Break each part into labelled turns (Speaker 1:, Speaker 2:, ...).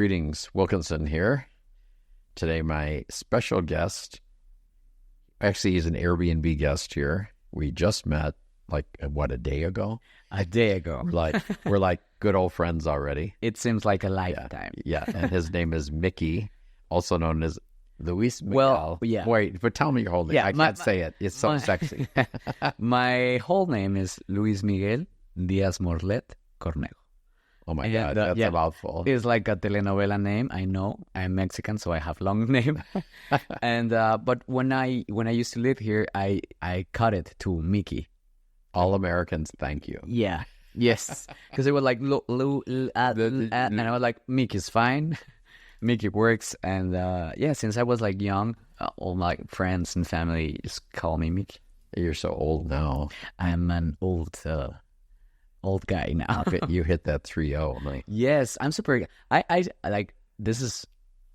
Speaker 1: Greetings, Wilkinson here. Today my special guest, actually he's an Airbnb guest here. We just met a day ago?
Speaker 2: A day ago.
Speaker 1: We're like good old friends already.
Speaker 2: It seems like a lifetime.
Speaker 1: Yeah. And his name is Micky, also known as Luis Miguel.
Speaker 2: Well, yeah.
Speaker 1: Wait, but tell me your whole name. I can't say it. It's so sexy.
Speaker 2: My whole name is Luis Miguel Diaz-Morlet Cornejo.
Speaker 1: Oh my God, that's a mouthful.
Speaker 2: It's like a telenovela name. I know I'm Mexican, so I have long name. And but when I used to live here, I cut it to Micky.
Speaker 1: All Americans, thank you.
Speaker 2: Yeah. Yes. Because they were like and I was like, Micky's fine. Micky works, and since I was like young, all my friends and family just call me Micky.
Speaker 1: You're so old now.
Speaker 2: I'm an old guy now.
Speaker 1: You hit that 3-0. Like.
Speaker 2: Yes, I'm super. I like, this is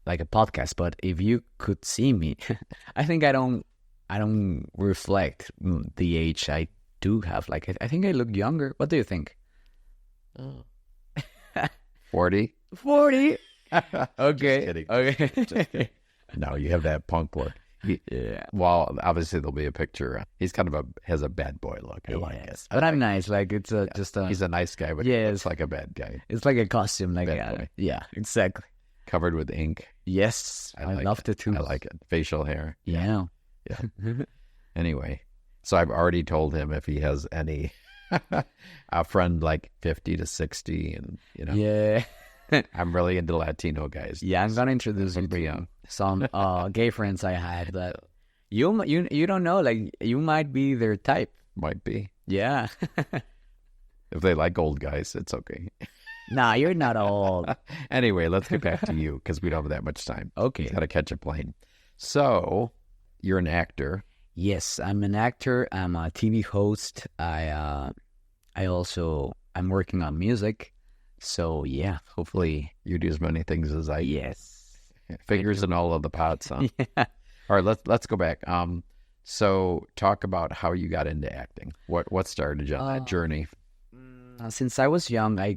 Speaker 2: like a podcast, but if you could see me, I think I don't reflect the age I do have. Like, I think I look younger. What do you think?
Speaker 1: 40?
Speaker 2: 40.
Speaker 1: Okay.
Speaker 2: Just kidding.
Speaker 1: Okay. No, you have that punk look.
Speaker 2: Yeah.
Speaker 1: Well, obviously there'll be a picture. He's kind of has a bad boy look. I like it.
Speaker 2: But I'm nice. Like, it's
Speaker 1: he's a nice guy, but he looks like a bad guy.
Speaker 2: It's like a costume. Like,
Speaker 1: bad boy.
Speaker 2: Yeah, exactly.
Speaker 1: Covered with ink.
Speaker 2: Yes, I love the too.
Speaker 1: I like it. Facial hair.
Speaker 2: Yeah.
Speaker 1: Anyway, so I've already told him if he has any a friend like 50 to 60, and
Speaker 2: Yeah.
Speaker 1: I'm really into Latino guys.
Speaker 2: Yeah, I'm gonna introduce you to some gay friends I had that you don't know. Like, you might be their type.
Speaker 1: Might be.
Speaker 2: Yeah.
Speaker 1: If they like old guys, it's okay.
Speaker 2: Nah, you're not old.
Speaker 1: Anyway, let's get back to you because we don't have that much time.
Speaker 2: Okay.
Speaker 1: Got to catch a plane. So, you're an actor.
Speaker 2: Yes, I'm an actor. I'm a TV host. I'm working on music. So yeah, hopefully
Speaker 1: you do as many things as I do.
Speaker 2: Yes.
Speaker 1: Fingers in all of the pots, huh?
Speaker 2: Yeah.
Speaker 1: All right, let's go back. So talk about how you got into acting. What started you on that journey?
Speaker 2: Since I was young, I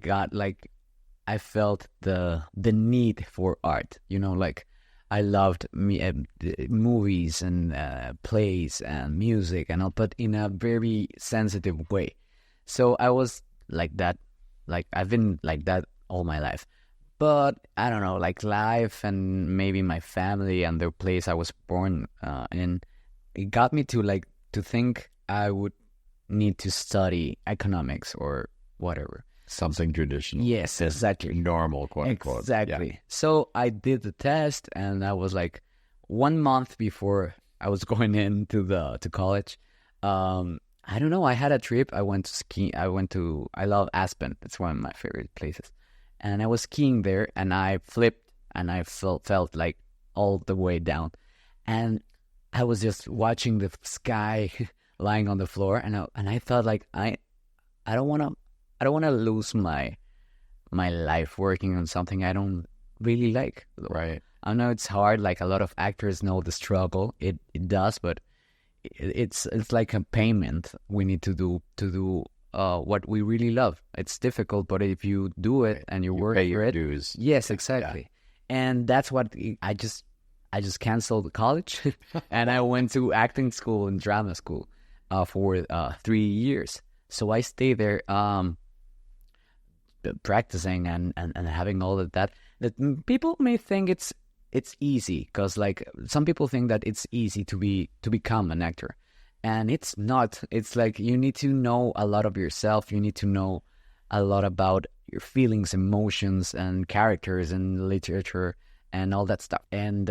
Speaker 2: felt the need for art. Like, I loved movies and plays and music and all, but in a very sensitive way. So I was like that. Like, I've been like that all my life. But I don't know, like, life and maybe my family and the place I was born in, it got me to think I would need to study economics or whatever.
Speaker 1: Something traditional.
Speaker 2: Yes, exactly.
Speaker 1: Normal, quote unquote.
Speaker 2: Exactly.
Speaker 1: Yeah.
Speaker 2: So I did the test, and I was like 1 month before I was going into to college. I don't know. I had a trip. I went to ski. I love Aspen. It's one of my favorite places. And I was skiing there, and I flipped, and I felt like all the way down. And I was just watching the sky lying on the floor, and I thought, like, I don't want to lose my life working on something I don't really like.
Speaker 1: Right.
Speaker 2: I know it's hard. Like, a lot of actors know the struggle. It does, but it's like a payment we need to do what we really love. It's difficult, but if you do it and you work
Speaker 1: pay
Speaker 2: for
Speaker 1: your
Speaker 2: it,
Speaker 1: dues.
Speaker 2: yes, exactly. Yeah. And that's what I just canceled college and I went to acting school and drama school for 3 years. So I stayed there practicing and having all of that people may think it's easy, because, like, some people think that it's easy to become an actor, and it's not. It's like, you need to know a lot of yourself. You need to know a lot about your feelings, emotions, and characters, and literature, and all that stuff. And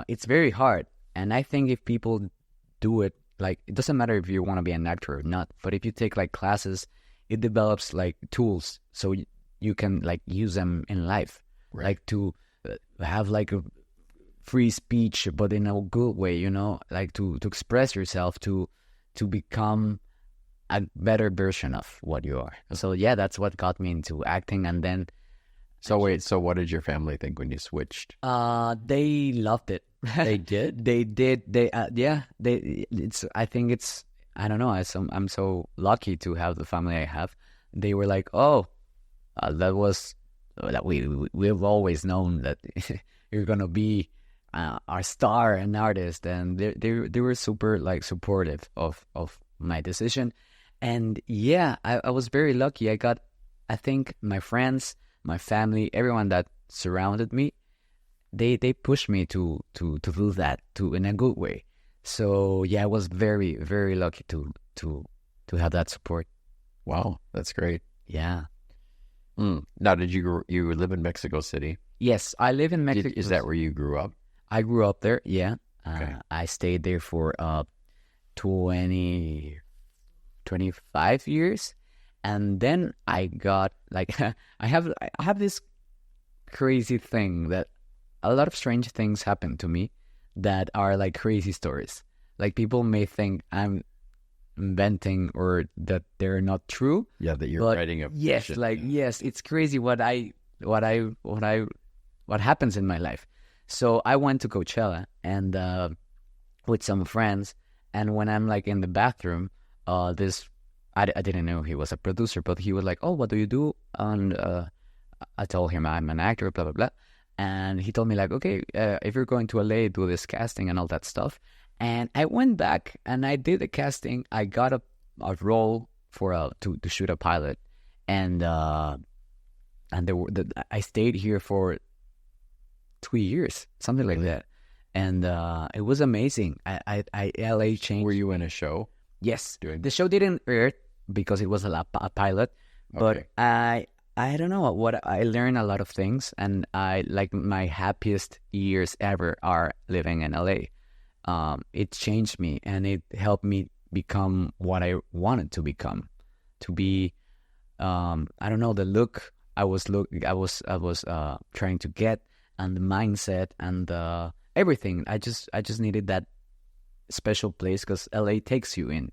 Speaker 2: it's very hard. And I think if people do it, like, it doesn't matter if you want to be an actor or not, but if you take, like, classes, it develops, like, tools so you can, like, use them in life. Right. Like, to have, like, a free speech, but in a good way, like, to express yourself, to become a better version of what you are. So yeah, that's what got me into acting. And then
Speaker 1: so what did your family think when you switched?
Speaker 2: They loved it.
Speaker 1: They did.
Speaker 2: They I think it's, I don't know, I'm so lucky to have the family I have. They were like, oh, that was that we've always known that you're gonna be our star and artist, and they were super like supportive of my decision. And yeah, I was very lucky. I think my friends, my family, everyone that surrounded me, they pushed me to do that in a good way. So yeah, I was very, very lucky to have that support.
Speaker 1: Wow, that's great.
Speaker 2: Yeah.
Speaker 1: Now, did you live in Mexico City?
Speaker 2: Yes, I live in Mexico.
Speaker 1: Is that where you grew up?
Speaker 2: I grew up there. Yeah.
Speaker 1: Okay.
Speaker 2: I stayed there for 25 years, and then I got like I have this crazy thing that a lot of strange things happen to me that are like crazy stories. Like people may think I'm inventing or that they're not true.
Speaker 1: Yeah, that you're
Speaker 2: but
Speaker 1: writing a
Speaker 2: yes,
Speaker 1: fiction.
Speaker 2: like yes, it's crazy what happens in my life. So I went to Coachella and with some friends, and when I'm like in the bathroom, this I didn't know he was a producer, but he was like, "Oh, what do you do?" And I told him I'm an actor, blah blah blah, and he told me like, "Okay, if you're going to LA, do this casting and all that stuff." And I went back and I did the casting. I got a role for to shoot a pilot, and I stayed here for 2 years, something like that, and it was amazing. I LA changed.
Speaker 1: Were you in a show?
Speaker 2: Yes, the show didn't air because it was a pilot, but
Speaker 1: Okay.
Speaker 2: I don't know what I learned a lot of things, and I like my happiest years ever are living in LA. It changed me and it helped me become what I wanted to become, to be I don't know, the look I was trying to get, and the mindset and everything. I just needed that special place because LA takes you in.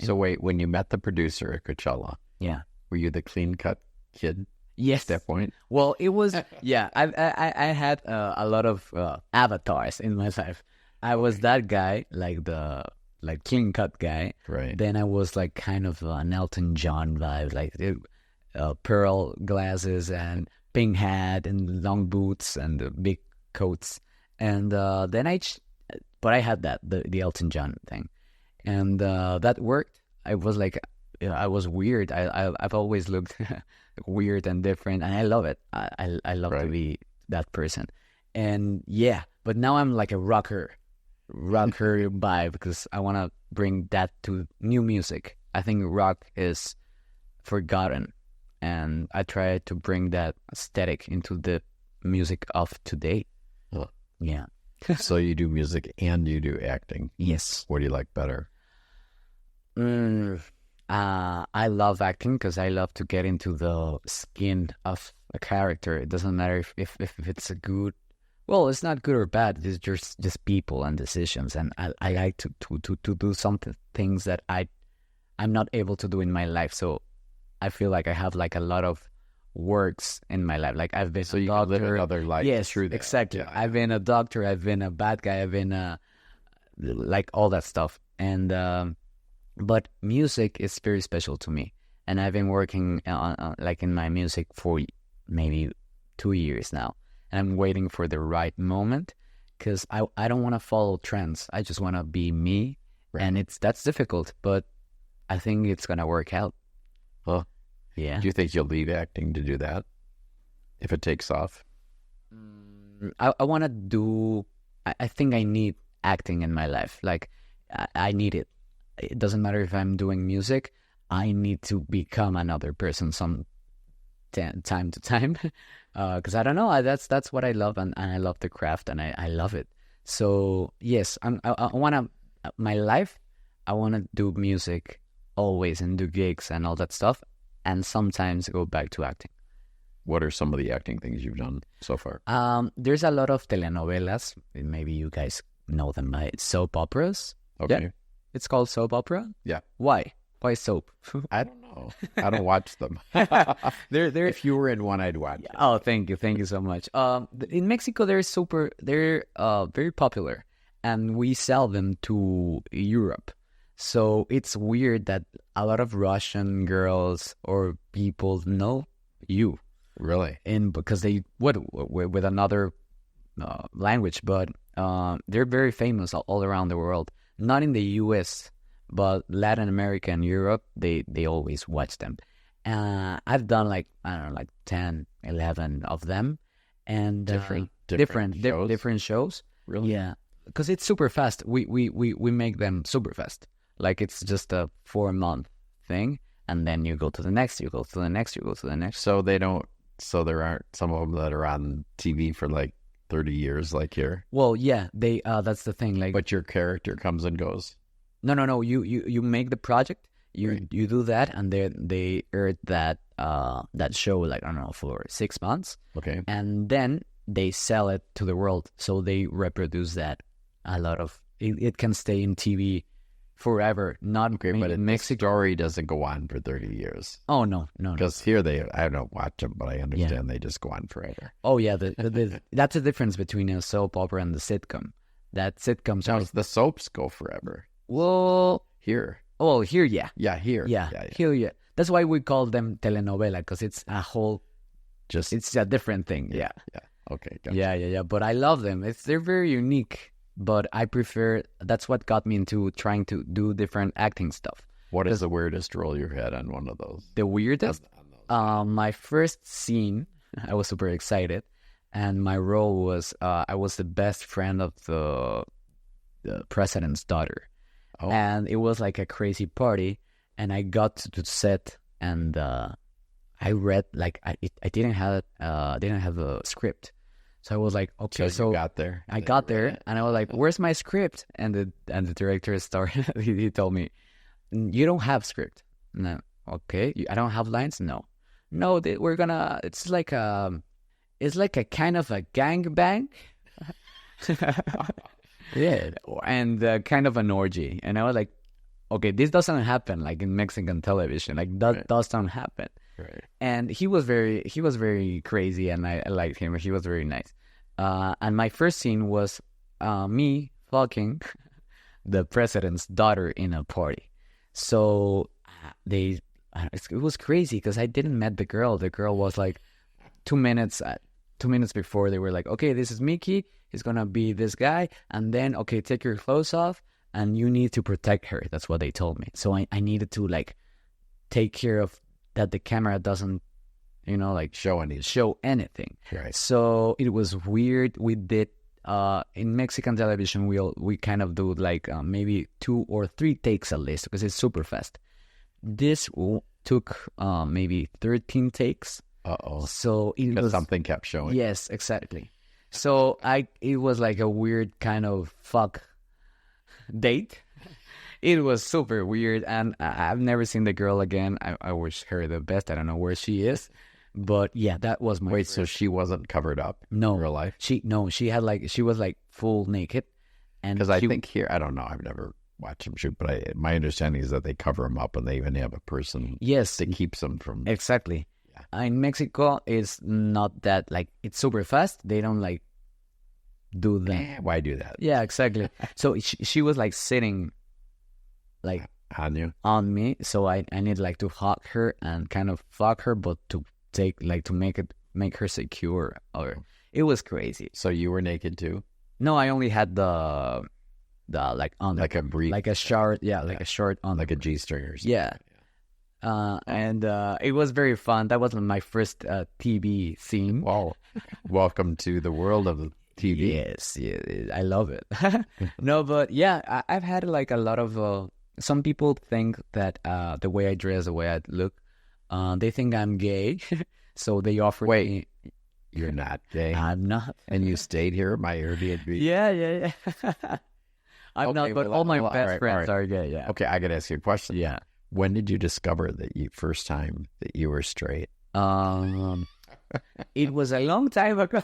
Speaker 1: So wait, when you met the producer at Coachella,
Speaker 2: Yeah.
Speaker 1: were you the clean cut kid
Speaker 2: Yes.
Speaker 1: at that point?
Speaker 2: Well, it was yeah. I had a lot of avatars in my life. I was that guy, like the clean cut guy.
Speaker 1: Right.
Speaker 2: Then I was like kind of an Elton John vibe, like pearl glasses and pink hat and long boots and big coats. And then but I had the Elton John thing, and that worked. I was like, I was weird. I've always looked weird and different, and I love it. I love to be that person, and yeah. But now I'm like a rocker vibe because I want to bring that to new music. I think rock is forgotten, and I try to bring that aesthetic into the music of today.
Speaker 1: Huh.
Speaker 2: Yeah.
Speaker 1: So you do music and you do acting.
Speaker 2: Yes.
Speaker 1: What do you like better?
Speaker 2: I love acting because I love to get into the skin of a character. It doesn't matter if it's a good. Well, it's not good or bad. It's just people and decisions, and I like to do some things that I'm not able to do in my life. So I feel like I have like a lot of works in my life. Like I've been
Speaker 1: So
Speaker 2: a
Speaker 1: you
Speaker 2: doctor.
Speaker 1: can live another life.
Speaker 2: Yes,
Speaker 1: through that.
Speaker 2: exactly.
Speaker 1: Yeah.
Speaker 2: I've been a doctor. I've been a bad guy. I've been like all that stuff. And but music is very special to me, and I've been working like in my music for maybe 2 years now. And I'm waiting for the right moment because I don't want to follow trends. I just want to be me, and that's difficult, but I think it's gonna work out.
Speaker 1: Huh.
Speaker 2: Yeah.
Speaker 1: Do you think you'll leave acting to do that if it takes off?
Speaker 2: I want to do. I think I need acting in my life. Like I need it. It doesn't matter if I'm doing music. I need to become another person some time to time because I don't know. That's what I love, and I love the craft, and I love it. So yes, I want to my life. I want to do music always and do gigs and all that stuff, and sometimes go back to acting.
Speaker 1: What are some of the acting things you've done so far?
Speaker 2: There's a lot of telenovelas. Maybe you guys know them. Soap operas.
Speaker 1: Okay.
Speaker 2: Yeah. It's called soap opera?
Speaker 1: Yeah.
Speaker 2: Why? Why soap?
Speaker 1: I don't know. I don't watch them.
Speaker 2: They're
Speaker 1: If you were in one, I'd watch it.
Speaker 2: Oh, thank you so much. In Mexico, they're very popular, and we sell them to Europe. So it's weird that a lot of Russian girls or people know you.
Speaker 1: Really?
Speaker 2: because they with another language, but they're very famous all around the world. Not in the U.S., but Latin America and Europe, they always watch them. I've done like, I don't know, like 10, 11 of them, and different shows.
Speaker 1: Really?
Speaker 2: Yeah, because it's super fast. We make them super fast. Like it's just a 4-month thing, and then you go to the next, you go to the next, you go to the next.
Speaker 1: So there aren't some of them that are on TV for like 30 years, like here.
Speaker 2: Well, yeah, they that's the thing. Like,
Speaker 1: But your character comes and goes.
Speaker 2: no. You make the project. You do that, and they aired that show, like, I don't know, for 6 months,
Speaker 1: Okay.
Speaker 2: and then they sell it to the world. So they reproduce that a lot of it can stay in TV forever. Not
Speaker 1: Okay, but
Speaker 2: in
Speaker 1: the
Speaker 2: Mexico.
Speaker 1: story doesn't go on for 30 years.
Speaker 2: Oh no.
Speaker 1: Because here I don't watch them, but I understand they just go on forever.
Speaker 2: Oh yeah, that's the difference between a soap opera and the sitcom. That sitcoms
Speaker 1: Now,
Speaker 2: are
Speaker 1: the soaps go forever.
Speaker 2: well.
Speaker 1: Here.
Speaker 2: Oh, here, yeah.
Speaker 1: Yeah, here.
Speaker 2: Yeah, here, yeah. That's why we call them telenovela, because it's a whole,
Speaker 1: Just
Speaker 2: it's a different thing. Yeah.
Speaker 1: Okay. Gotcha.
Speaker 2: Yeah. But I love them. They're very unique. But I prefer. That's what got me into trying to do different acting stuff.
Speaker 1: What is the weirdest role you had on one of those?
Speaker 2: The weirdest.
Speaker 1: On those?
Speaker 2: My first scene, I was super excited, and my role was I was the best friend of the president's daughter.
Speaker 1: Oh.
Speaker 2: And it was like a crazy party, and I got to set, and I read, like, I didn't have a script, so I was like, okay,
Speaker 1: So you got there.
Speaker 2: I got there, and I was like, where's my script? And the director started. he told me, you don't have script. No. Okay, I don't have lines. No, we're gonna. It's like a kind of a gangbang. Yeah, and kind of an orgy. And I was like, okay, this doesn't happen like in Mexican television. Like that doesn't happen.
Speaker 1: Right.
Speaker 2: And he was very crazy, and I liked him. He was very nice. And my first scene was me fucking the president's daughter in a party. So it was crazy because I didn't met the girl. The girl was like 2 minutes. 2 minutes before, they were like, okay, this is Micky. He's going to be this guy. And then, okay, take your clothes off and you need to protect her. That's what they told me. So I needed to, like, take care of that the camera doesn't, like,
Speaker 1: Show
Speaker 2: anything.
Speaker 1: Right.
Speaker 2: So it was weird. We did, in Mexican television, we kind of do, like, maybe 2 or 3 takes at least because it's super fast. This took maybe 13 takes.
Speaker 1: Uh-oh.
Speaker 2: So it
Speaker 1: Because
Speaker 2: was
Speaker 1: something kept showing.
Speaker 2: Yes, exactly. So it was like a weird kind of fuck date. It was super weird, and I've never seen the girl again. I wish her the best. I don't know where she is, but yeah, that was my.
Speaker 1: Wait, so she wasn't covered up?
Speaker 2: No,
Speaker 1: in real life.
Speaker 2: She was like full naked, and
Speaker 1: Because I think here, I don't know. I've never watched them shoot, but my understanding is that they cover them up, and they even have a person.
Speaker 2: Yes,
Speaker 1: that keeps them from.
Speaker 2: Exactly. In Mexico, it's not that, like, it's super fast. They don't, like, do that.
Speaker 1: Why do that?
Speaker 2: Yeah, exactly. So she was, like, sitting, like,
Speaker 1: On you?
Speaker 2: on me. So I need, like, to hug her and kind of fuck her, but to take, like, to make her secure. Or it was crazy.
Speaker 1: So you were naked too?
Speaker 2: No, I only had the like, on
Speaker 1: like a brief,
Speaker 2: like a short, like a short on,
Speaker 1: like a G-string or something.
Speaker 2: Yeah. And it was very fun. That wasn't my first TV scene.
Speaker 1: Wow. Welcome to the world of TV.
Speaker 2: Yes, I love it. No, but yeah, I've had like a lot of. Some people think that the way I dress, the way I look, they think I'm gay, so they offer me.
Speaker 1: You're not gay.
Speaker 2: I'm not.
Speaker 1: And you stayed here at my Airbnb.
Speaker 2: Yeah. I'm not, but all my best friends are gay. Yeah.
Speaker 1: Okay, I gotta ask you a question.
Speaker 2: Yeah.
Speaker 1: When did you discover that first time that you were straight?
Speaker 2: It was a long time ago.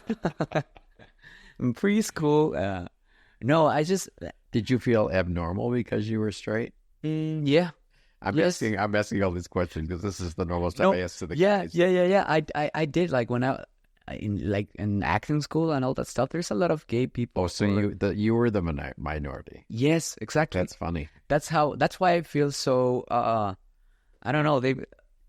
Speaker 2: In preschool. No, I just.
Speaker 1: Did you feel abnormal because you were straight?
Speaker 2: Yeah.
Speaker 1: I'm asking all these questions because this is the normal stuff I ask to the guys.
Speaker 2: Yeah. I did, like, when in acting school and all that stuff. There's a lot of gay people.
Speaker 1: Oh, so you were the minority.
Speaker 2: Yes, exactly.
Speaker 1: That's funny.
Speaker 2: That's why I feel so. I don't know.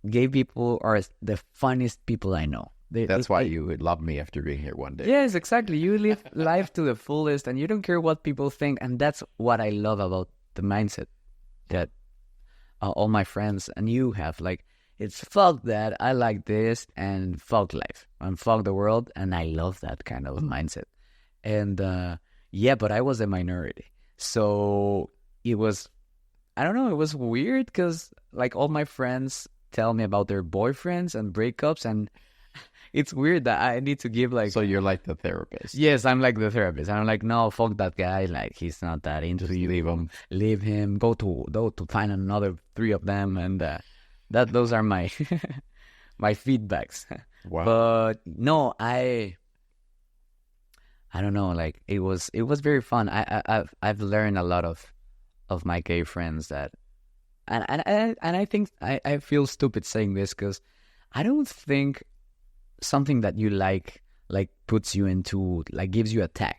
Speaker 2: Gay people are the funniest people I know.
Speaker 1: That's why you would love me after being here one day.
Speaker 2: Yes, exactly. You live life to the fullest and you don't care what people think. And that's what I love about the mindset that all my friends and you have. Like, it's fuck that, I like this, and fuck life, and fuck the world. And I love that kind of mindset. And but I was a minority. So it was, I don't know, it was weird because like all my friends tell me about their boyfriends and breakups, and it's weird that I need to give like...
Speaker 1: So you're like the therapist.
Speaker 2: Yes, I'm like the therapist. I'm like, no, fuck that guy. Like, he's not that into you.
Speaker 1: Leave him.
Speaker 2: Leave him. Go to find another 3 of them, and those are my my feedbacks.
Speaker 1: Wow.
Speaker 2: But no, I don't know. Like, it was very fun. I've learned a lot of my gay friends that, and I think I feel stupid saying this because I don't think something that you like puts you into, like, gives you a tag.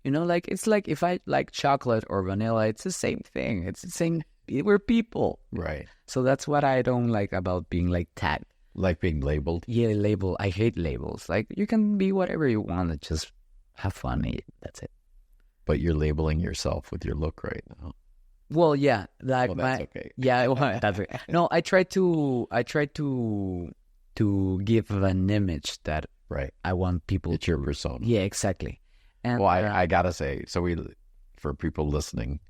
Speaker 2: You know, like, it's like if I like chocolate or vanilla, it's the same thing. It's the same. We're people.
Speaker 1: Right.
Speaker 2: So that's what I don't like about being like tagged.
Speaker 1: Like being labeled.
Speaker 2: Yeah, label. I hate labels. Like, you can be whatever you want. Just have fun. That's it.
Speaker 1: But you're labeling yourself with your look right now.
Speaker 2: Well, yeah. Like,
Speaker 1: well, that's okay.
Speaker 2: Yeah, well, that's okay. No, I try to give an image that
Speaker 1: right.
Speaker 2: I want people.
Speaker 1: It's your persona.
Speaker 2: Yeah, exactly. And
Speaker 1: well, I gotta say, so for people listening,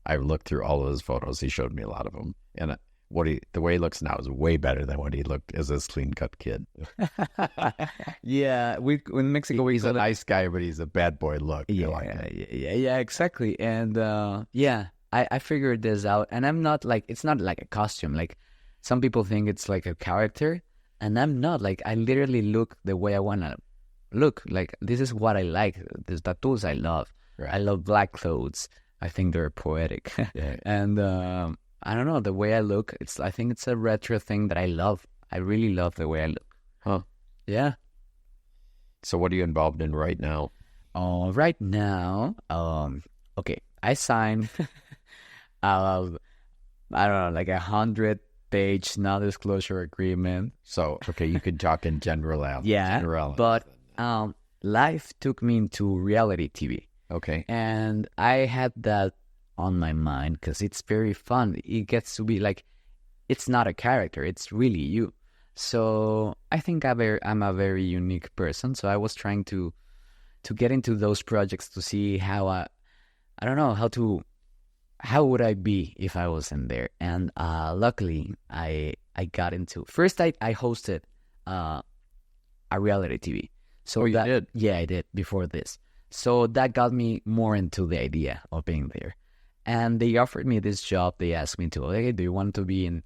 Speaker 1: I've looked through all of his photos. He showed me a lot of them, and the way he looks now is way better than what he looked as this clean cut kid.
Speaker 2: Yeah, in Mexico,
Speaker 1: he's a nice guy, but he's a bad boy look.
Speaker 2: Yeah, exactly. And I figured this out, and I'm not like, it's not like a costume. Like, some people think it's like a character, and I'm not. Like, I literally look the way I want to look. Like, this is what I like. The tattoos I love. Right. I love black clothes. I think they're poetic. Yeah. And I don't know, the way I look, I think it's a retro thing that I love. I really love the way I look.
Speaker 1: Huh.
Speaker 2: Yeah.
Speaker 1: So what are you involved in right now?
Speaker 2: Right now, okay, I signed I don't know, like 100-page non-disclosure agreement.
Speaker 1: So, okay, you can talk in general.
Speaker 2: Yeah, but life took me into reality TV.
Speaker 1: Okay.
Speaker 2: And I had that on my mind because it's very fun. It gets to be like, it's not a character, it's really you. So I think I'm a very unique person. So I was trying to get into those projects to see how I don't know, how would I be if I was in there. And luckily I got into, first I hosted a reality TV. So
Speaker 1: you did?
Speaker 2: Yeah, I did before this. So that got me more into the idea of being there. And they offered me this job. They asked me to, okay, do you want to be in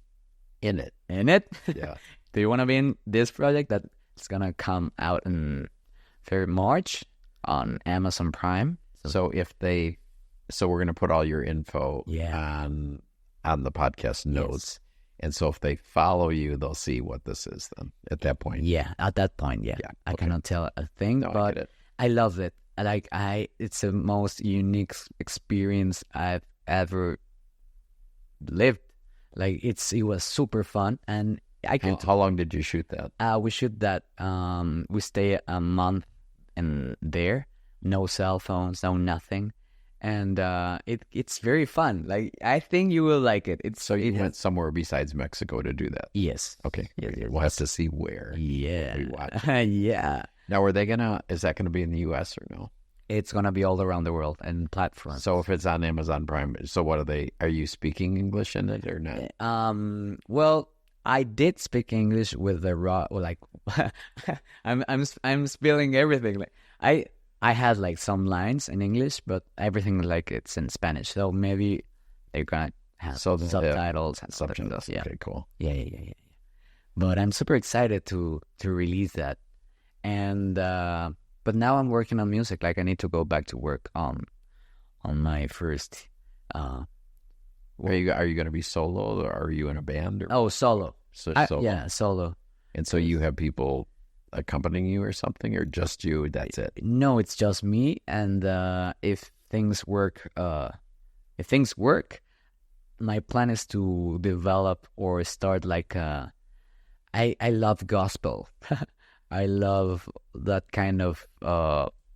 Speaker 2: it?
Speaker 1: Yeah.
Speaker 2: Do you want to be in this project that's going to come out in March on Amazon Prime?
Speaker 1: So we're going to put all your info on the podcast notes. Yes. And so if they follow you, they'll see what this is then at that point.
Speaker 2: Yeah, at that point, yeah. Okay. I cannot tell a thing, but I love it. It's the most unique experience I've ever lived. Like, it was super fun, and
Speaker 1: How long did you shoot that?
Speaker 2: We shoot that. We stay a month in there, no cell phones, no nothing, and it's very fun. Like, I think you will like it.
Speaker 1: You went somewhere besides Mexico to do that?
Speaker 2: Yes.
Speaker 1: Okay. Yes, we'll have to see where.
Speaker 2: Yeah.
Speaker 1: We watch.
Speaker 2: Yeah.
Speaker 1: Now, is that going to be in the U.S. or no?
Speaker 2: It's going to be all around the world and platforms.
Speaker 1: So if it's on Amazon Prime, so are you speaking English in it or not?
Speaker 2: Well, I did speak English with the raw, like, I'm spilling everything. Like, I had like some lines in English, but everything like it's in Spanish. So maybe they're going to have subtitles and subtitles. Yeah.
Speaker 1: Okay, cool.
Speaker 2: Yeah. But I'm super excited to release that. And but now I'm working on music. Like, I need to go back to work on my first.
Speaker 1: Are you going to be solo, or are you in a band?
Speaker 2: Solo.
Speaker 1: Solo.
Speaker 2: Yeah, solo.
Speaker 1: And so you have people accompanying you or something, or just you? That's it.
Speaker 2: No, it's just me. And if things work, my plan is to develop or start like I love gospel. I love that kind of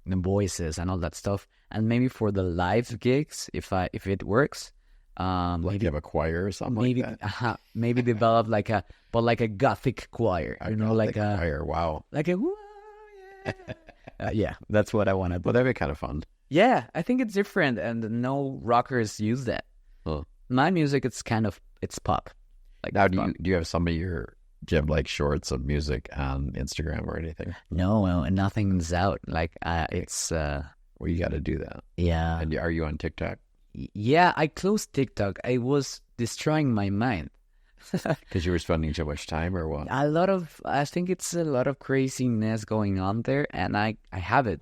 Speaker 2: voices and all that stuff. And maybe for the live gigs, if it works,
Speaker 1: Like
Speaker 2: maybe
Speaker 1: you have a choir or something
Speaker 2: maybe
Speaker 1: like that.
Speaker 2: maybe develop like a gothic choir, like a
Speaker 1: choir. Wow.
Speaker 2: like a woo, yeah. Yeah, that's what I want to do.
Speaker 1: Well, that'd be kind of fun.
Speaker 2: Yeah, I think it's different, and no rockers use that.
Speaker 1: Huh.
Speaker 2: My music, it's pop. Like
Speaker 1: Now,
Speaker 2: it's
Speaker 1: do
Speaker 2: pop.
Speaker 1: you have some of do you have like shorts of music on Instagram or anything?
Speaker 2: No, nothing's out. Like it's
Speaker 1: Well, you got to do that.
Speaker 2: yeah.
Speaker 1: And are you on TikTok?
Speaker 2: Yeah, I closed TikTok. I was destroying my mind.
Speaker 1: Because you were spending too much time, or what?
Speaker 2: I think it's a lot of craziness going on there, and I have it,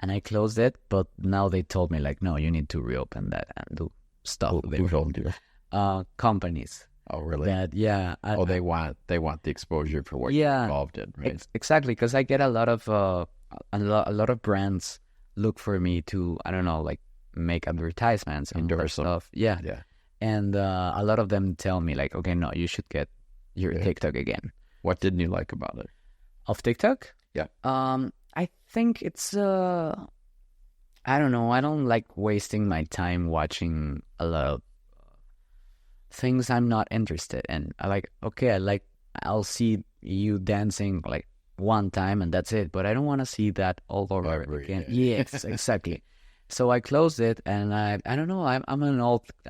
Speaker 2: and I closed it. But now they told me like, no, you need to reopen that and do stuff.
Speaker 1: Who told you?
Speaker 2: Companies
Speaker 1: Oh, really?
Speaker 2: that yeah.
Speaker 1: They want the exposure for what
Speaker 2: Yeah,
Speaker 1: you're involved in, right?
Speaker 2: exactly, because I get a lot of a lot of brands look for me to, I don't know, like make advertisements and all that
Speaker 1: Endorse them.
Speaker 2: stuff. Yeah.
Speaker 1: Yeah.
Speaker 2: And a lot of them tell me like, okay, no, you should get your
Speaker 1: Yeah.
Speaker 2: TikTok again.
Speaker 1: What didn't you like about it?
Speaker 2: Of TikTok?
Speaker 1: Yeah.
Speaker 2: I think it's I don't know. I don't like wasting my time watching a lot of things I'm not interested in. I'll see you dancing like one time and that's it, but I don't want to see that all over
Speaker 1: Every
Speaker 2: again.
Speaker 1: day.
Speaker 2: Yes, exactly. So I closed it, and I don't know. I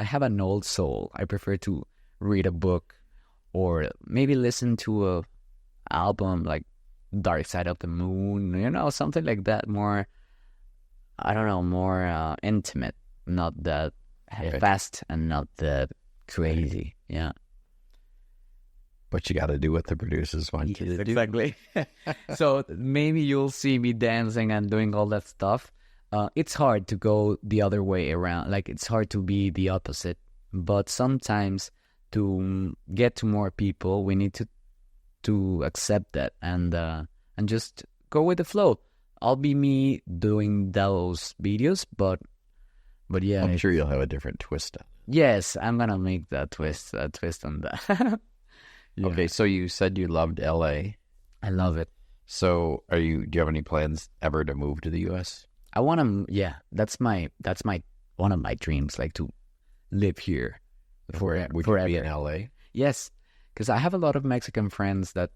Speaker 2: have an old soul. I prefer to read a book, or maybe listen to a album like Dark Side of the Moon, something like that. More, I don't know, more intimate, not that
Speaker 1: Right.
Speaker 2: fast and not that crazy. Yeah.
Speaker 1: But you got to do what the producers want you to do.
Speaker 2: Exactly. So maybe you'll see me dancing and doing all that stuff. It's hard to go the other way around. Like, it's hard to be the opposite. But sometimes to get to more people, we need to accept that and just go with the flow. I'll be me doing those videos, but yeah.
Speaker 1: I'm sure you'll have a different twist on it.
Speaker 2: Yes, I'm gonna make that twist on that. Yeah.
Speaker 1: Okay, so you said you loved LA.
Speaker 2: I love it.
Speaker 1: So do you have any plans ever to move to the US?
Speaker 2: I want to, yeah, that's my one of my dreams, like to live here forever.
Speaker 1: Would you be in LA?
Speaker 2: Yes, because I have a lot of Mexican friends that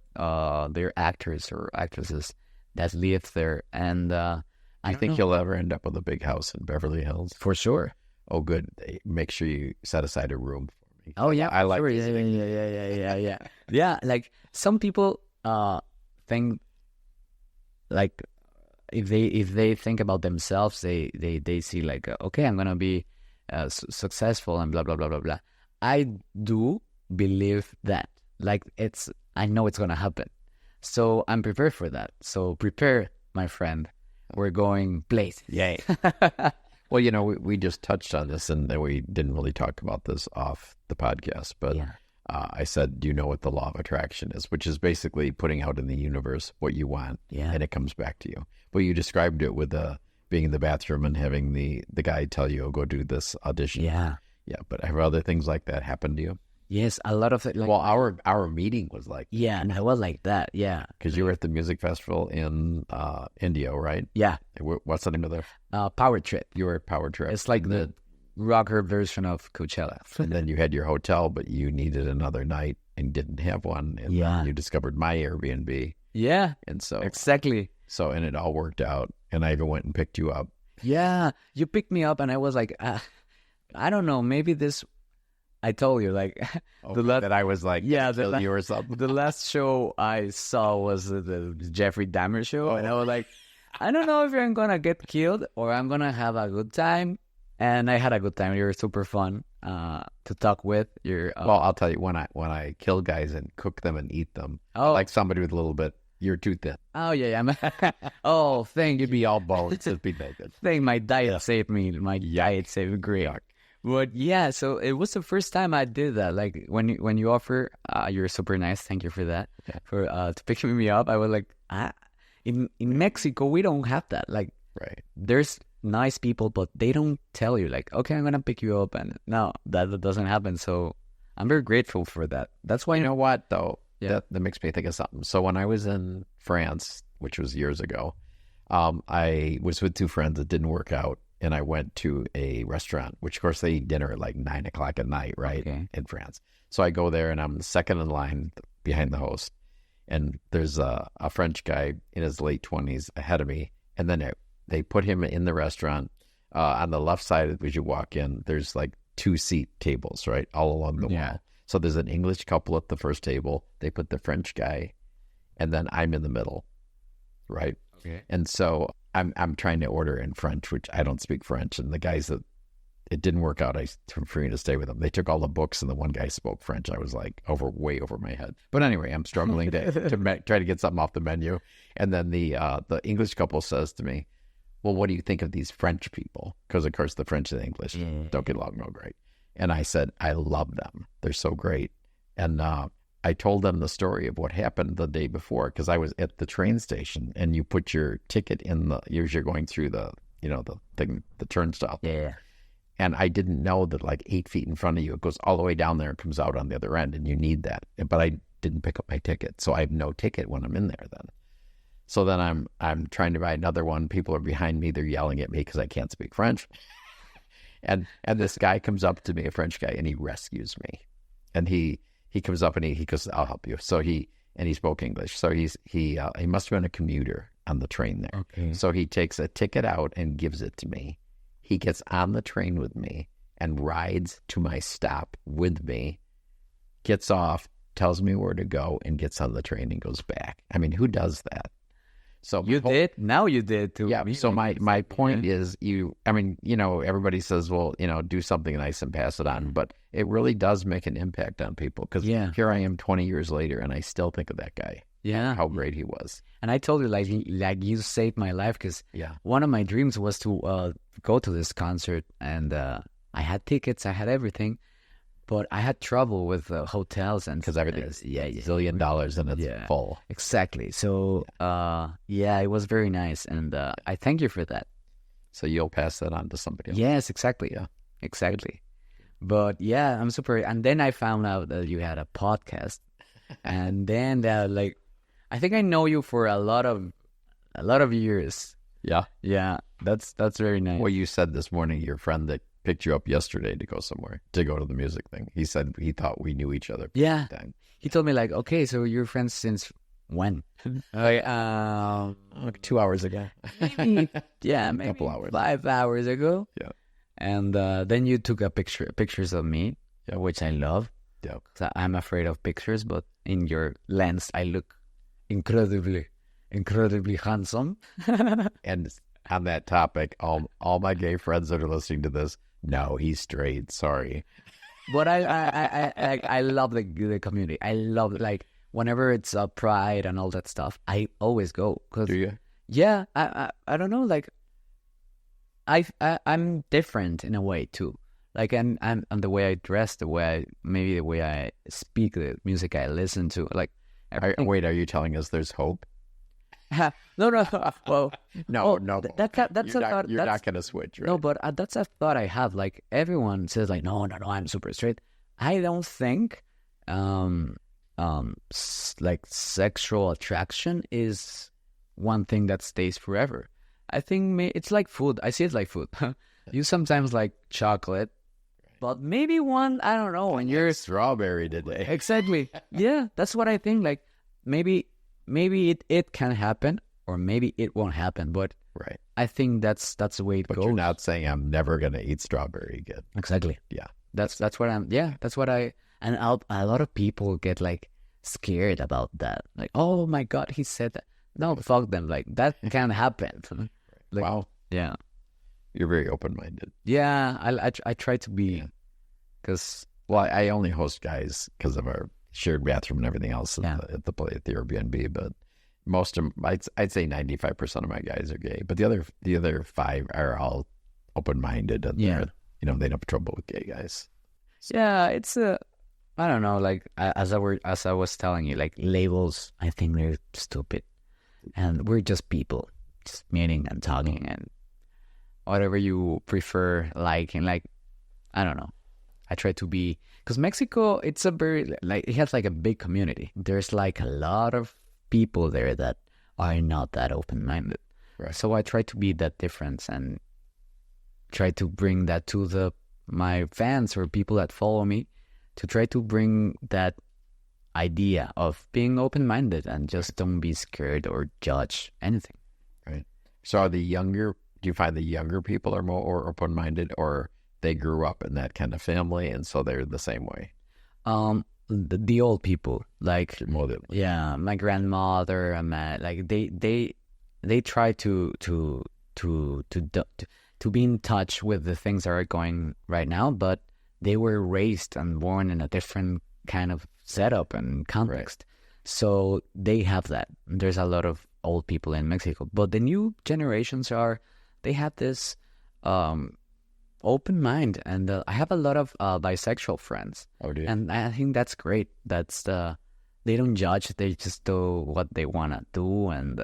Speaker 2: they're actors or actresses that live there, and
Speaker 1: I think you'll ever end up with a big house in Beverly Hills.
Speaker 2: for sure.
Speaker 1: Oh, good. Make sure you set aside a room for me.
Speaker 2: Oh yeah,
Speaker 1: I like
Speaker 2: sure.
Speaker 1: visiting.
Speaker 2: Yeah. Yeah, like some people think like if they think about themselves, they see like okay, I'm gonna be successful and blah blah blah blah blah. I do believe that, like, I know it's gonna happen, so I'm prepared for that. So prepare, my friend. We're going places.
Speaker 1: Yay. Well, we just touched on this, and then we didn't really talk about this off the podcast, but
Speaker 2: Yeah.
Speaker 1: I said, do you know what the law of attraction is, which is basically putting out in the universe what you want,
Speaker 2: Yeah.
Speaker 1: and it comes back to you. But you described it with being in the bathroom and having the guy tell you, oh, go do this audition.
Speaker 2: Yeah.
Speaker 1: Yeah, but have other things like that happened to you?
Speaker 2: Yes, a lot of it. Like,
Speaker 1: Well, our meeting was like,
Speaker 2: yeah, and I was like that. Yeah.
Speaker 1: because you were at the music festival in Indio, right?
Speaker 2: Yeah.
Speaker 1: What's the name of the?
Speaker 2: Power Trip.
Speaker 1: You were at Power Trip.
Speaker 2: It's like the rocker version of Coachella.
Speaker 1: And then you had your hotel, but you needed another night and didn't have one. And
Speaker 2: Yeah.
Speaker 1: then you discovered my Airbnb.
Speaker 2: Yeah,
Speaker 1: And so,
Speaker 2: exactly.
Speaker 1: and it all worked out. And I even went and picked you up.
Speaker 2: Yeah, you picked me up, and I was like, I don't know, maybe this. I told you, like,
Speaker 1: That I was like,
Speaker 2: Yeah,
Speaker 1: kill you or something.
Speaker 2: the last show I saw was the Jeffrey Dahmer show, and I was like, I don't know if I'm gonna get killed or I'm gonna have a good time. And I had a good time. You were super fun to talk with. You're
Speaker 1: Well, I'll tell you, when I kill guys and cook them and eat them,
Speaker 2: Oh.
Speaker 1: like somebody with a little bit, you're too thin.
Speaker 2: oh yeah. Oh, thank
Speaker 1: You'd be all bones. It'd be naked.
Speaker 2: Thank my diet saved me. My diet saved me great. But yeah, so it was the first time I did that. Like when you offer, you're super nice. Thank you for that.
Speaker 1: Yeah.
Speaker 2: For to pick me up, I was like, in Mexico we don't have that. Like
Speaker 1: Right.
Speaker 2: there's nice people, but they don't tell you like, okay, I'm gonna pick you up, and no, that doesn't happen. So I'm very grateful for that. That's why
Speaker 1: You know what, though? that makes me think of something. So when I was in France, which was years ago, I was with two friends. It didn't work out. And I went to a restaurant, which of course they eat dinner at like 9 o'clock at night, right?
Speaker 2: Okay.
Speaker 1: In France. So I go there and I'm second in line behind the host. And there's a French guy in his late 20s ahead of me. And then they put him in the restaurant. On the left side, as you walk in, there's like 2-seat tables, right? All along the wall. So there's an English couple at the first table. They put the French guy, and then I'm in the middle, right?
Speaker 2: Okay.
Speaker 1: And so I'm trying to order in French, which I don't speak French. And the guys that it didn't work out, I for me to stay with them. They took all the books, and the one guy spoke French. I was like way over my head. But anyway, I'm struggling to try to get something off the menu. And then the English couple says to me, "Well, what do you think of these French people?" Because of course the French and English don't get along real great. And I said, "I love them. They're so great." And I told them the story of what happened the day before, because I was at the train station, and you put your ticket in as you're going through the turnstile.
Speaker 2: Yeah.
Speaker 1: And I didn't know that like 8 feet in front of you, it goes all the way down there and comes out on the other end, and you need that. But I didn't pick up my ticket, so I have no ticket when I'm in there then. So then I'm trying to buy another one. People are behind me. They're yelling at me because I can't speak French. And this guy comes up to me, a French guy, and he rescues me. And he comes up and he goes, "I'll help you." So he spoke English. So he must have been a commuter on the train there.
Speaker 2: Okay.
Speaker 1: So he takes a ticket out and gives it to me. He gets on the train with me and rides to my stop with me, gets off, tells me where to go, and gets on the train and goes back. I mean, who does that? So
Speaker 2: You did? Now you did too.
Speaker 1: Yeah. So my point is everybody says, well, do something nice and pass it on, but it really does make an impact on people, because here I am 20 years later and I still think of that guy.
Speaker 2: Yeah.
Speaker 1: How great he was.
Speaker 2: And I told you, like you saved my life, because one of my dreams was to go to this concert, and I had tickets, I had everything, but I had trouble with hotels, and
Speaker 1: because everything is $1 zillion and it's full.
Speaker 2: Exactly. So it was very nice, and I thank you for that.
Speaker 1: So you'll pass that on to somebody else.
Speaker 2: Yes, exactly. Yeah, exactly. But yeah, I'm super. And then I found out that you had a podcast, and then I think I know you for a lot of years.
Speaker 1: Yeah.
Speaker 2: Yeah, that's very nice.
Speaker 1: Well, you said this morning your friend that picked you up yesterday to go somewhere, to go to the music thing. He said he thought we knew each other.
Speaker 2: Yeah. He told me like, okay, so you're friends since when? Like,
Speaker 1: 2 hours ago.
Speaker 2: maybe
Speaker 1: a couple hours.
Speaker 2: 5 hours ago.
Speaker 1: Yeah.
Speaker 2: And then you took pictures of me, which I love.
Speaker 1: Yeah.
Speaker 2: So I'm afraid of pictures, but in your lens, I look incredibly handsome.
Speaker 1: And on that topic, all my gay friends that are listening to this, no, he's straight. Sorry.
Speaker 2: But I love the community. I love whenever it's Pride and all that stuff, I always go.
Speaker 1: Do you?
Speaker 2: Yeah, I don't know. Like I'm different in a way too. Like I'm the way I dress, the way I speak, the music I listen to. Like,
Speaker 1: wait, are you telling us there's hope?
Speaker 2: No. Well,
Speaker 1: no.
Speaker 2: That's a thought.
Speaker 1: You're not gonna switch, right?
Speaker 2: No, but that's a thought I have. Like everyone says, like, no, I'm super straight. I don't think, like sexual attraction is one thing that stays forever. I think it's like food. I see it like food. You sometimes like chocolate, but maybe one, I don't know. When you're
Speaker 1: strawberry today,
Speaker 2: exactly. Yeah, that's what I think. Like maybe it can happen, or maybe it won't happen. But
Speaker 1: right,
Speaker 2: I think that's the way it goes.
Speaker 1: But you're not saying I'm never gonna eat strawberry again.
Speaker 2: Exactly.
Speaker 1: Yeah,
Speaker 2: that's what I'm. Yeah, that's what I. And a lot of people get like scared about that. Like, oh my God, he said that. No, fuck them. Like that can happen. Like,
Speaker 1: wow.
Speaker 2: Yeah.
Speaker 1: You're very open-minded.
Speaker 2: Yeah, I try to be, because
Speaker 1: I only host guys because of our shared bathroom and everything else at the Airbnb. But most of I'd say 95% of my guys are gay, but the other 5 are all open-minded, and they don't have trouble with gay guys.
Speaker 2: Yeah, it's I don't know. Like as I was telling you, like labels, I think they're stupid, and we're just people, just meeting and talking and whatever you prefer, like, and like, I don't know. I try to be, because Mexico, it's a very, like, it has like a big community. There's like a lot of people there that are not that open-minded.
Speaker 1: Right.
Speaker 2: So I try to be that difference and try to bring that to my fans or people that follow me, to try to bring that idea of being open-minded and just don't be scared or judge anything.
Speaker 1: Right. So do you find the younger people are more open-minded, or they grew up in that kind of family and so they're the same way?
Speaker 2: The old people, like,
Speaker 1: Yeah,
Speaker 2: my grandmother and they try to be in touch with the things that are going right now, but they were raised and born in a different kind of setup and context. Right. So they have that. There's a lot of old people in Mexico, but the new generations they have this open mind, and I have a lot of bisexual friends.
Speaker 1: Oh, do you?
Speaker 2: And I think that's great. They don't judge, they just do what they want to do, and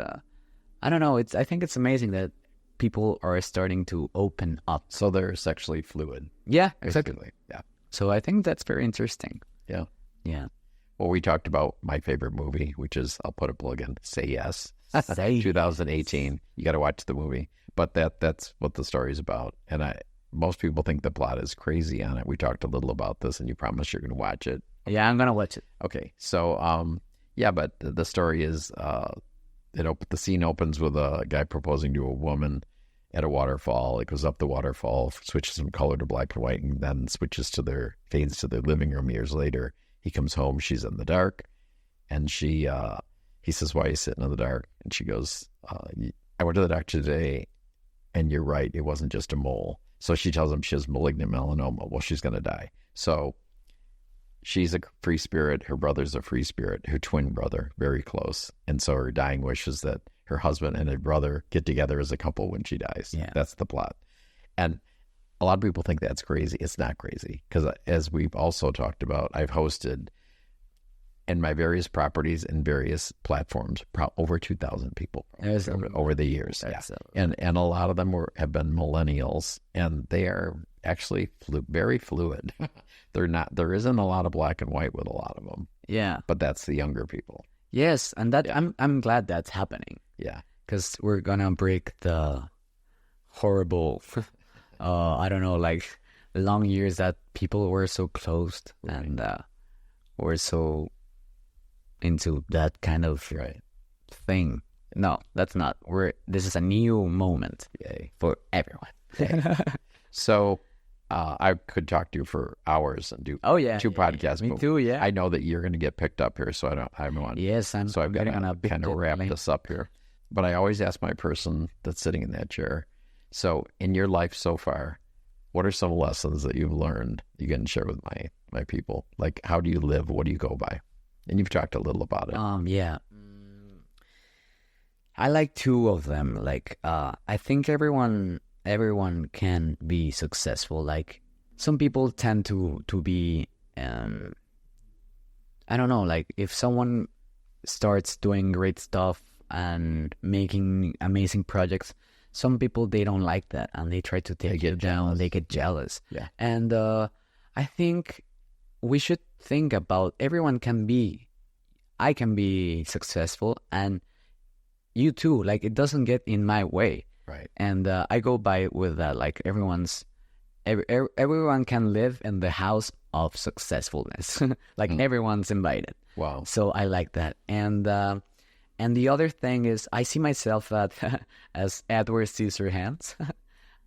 Speaker 2: I don't know, I think it's amazing that people are starting to open up.
Speaker 1: So they're sexually fluid.
Speaker 2: Yeah, exactly.
Speaker 1: Basically. Yeah.
Speaker 2: So I think that's very interesting.
Speaker 1: Yeah.
Speaker 2: Yeah.
Speaker 1: Well, we talked about my favorite movie, which is, I'll put a plug in, Say Yes. 2018. You got to watch the movie. But that's what the story's about. And most people think the plot is crazy on it. We talked a little about this, and you promised you're going to watch it.
Speaker 2: Yeah, I'm going to watch it.
Speaker 1: Okay. So, yeah, but the story is, the scene opens with a guy proposing to a woman at a waterfall. It goes up the waterfall, switches from color to black and white, and then fades to their living room years later. He comes home, she's in the dark, and he says, "Why are you sitting in the dark?" And she goes, "I went to the doctor today, and you're right, it wasn't just a mole." So she tells him she has malignant melanoma. Well, she's going to die. So she's a free spirit. Her brother's a free spirit, her twin brother, very close. And so her dying wish is that her husband and her brother get together as a couple when she dies.
Speaker 2: Yeah.
Speaker 1: That's the plot. And a lot of people think that's crazy. It's not crazy, because as we've also talked about, I've hosted in my various properties and various platforms over 2,000 people over the years. Yeah. And a lot of them have been millennials, and they are actually very fluid. There isn't a lot of black and white with a lot of them.
Speaker 2: Yeah.
Speaker 1: But that's the younger people.
Speaker 2: Yes, and I'm glad that's happening.
Speaker 1: Yeah.
Speaker 2: Because we're gonna break the horrible I don't know, like long years that people were so closed, right, and were so into that kind of thing. No, that's not. This is a new moment for everyone.
Speaker 1: So I could talk to you for hours and do two podcasts.
Speaker 2: Me too, yeah.
Speaker 1: I know that you're going to get picked up here, so I want.
Speaker 2: Yes,
Speaker 1: so I've got to kind of wrap this up here. But I always ask my person that's sitting in that chair, so in your life so far, what are some lessons that you've learned you can share with my people? Like, how do you live? What do you go by? And you've talked a little about it.
Speaker 2: Yeah. I like two of them. Like, I think everyone can be successful. Like, some people tend to be, I don't know, like if someone starts doing great stuff and making amazing projects, some people, they don't like that and they try to take it down. They get jealous.
Speaker 1: Yeah.
Speaker 2: And I think we should think about I can be successful, and you too. Like, it doesn't get in my way.
Speaker 1: Right.
Speaker 2: And I go by with that. Like, everyone can live in the house of successfulness. Like, everyone's invited.
Speaker 1: Wow.
Speaker 2: So I like that. And the other thing is, I see myself as Edward Scissorhands.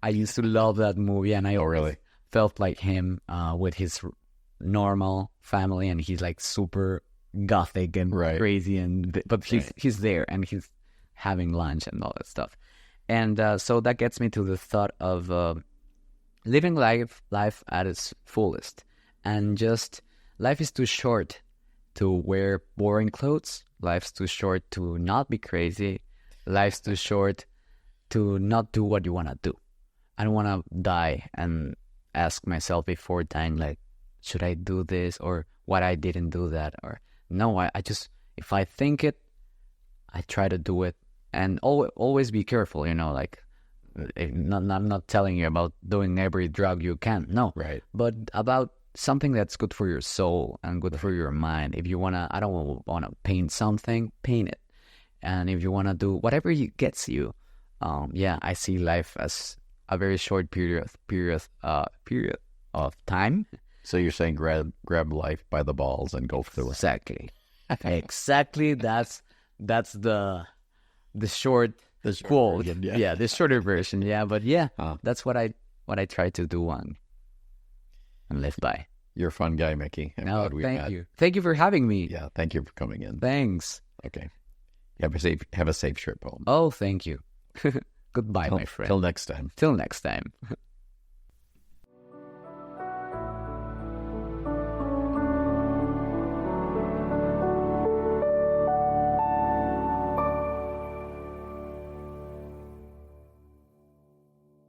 Speaker 2: I used to love that movie, and I
Speaker 1: really
Speaker 2: felt like him with his normal family, and he's like super gothic and crazy, but he's there and he's having lunch and all that stuff. And so that gets me to the thought of living life at its fullest. And just, life is too short to wear boring clothes. Life's too short to not be crazy. Life's too short to not do what you want to do. I don't want to die and ask myself before dying, like, should I do this, or what I didn't do that, or no, I just, if I think it, I try to do it. And always be careful, like, I'm not telling you about doing every drug you can, no.
Speaker 1: Right.
Speaker 2: But about something that's good for your soul and good for your mind. If you wanna, I don't wanna paint something, paint it. And if you wanna do whatever gets you, I see life as a very short period of time.
Speaker 1: So you're saying grab life by the balls and go for the
Speaker 2: Exactly. Exactly. That's the short quote.
Speaker 1: version,
Speaker 2: Yeah, the shorter version. Yeah, but that's what I try to do and live by.
Speaker 1: You're a fun guy, Micky. I'm glad we met.
Speaker 2: Thank you. Thank you for having me.
Speaker 1: Yeah, thank you for coming in.
Speaker 2: Thanks.
Speaker 1: Okay. Have a safe trip home.
Speaker 2: Oh, thank you. Goodbye, my friend.
Speaker 1: Till next time.
Speaker 2: Till next time.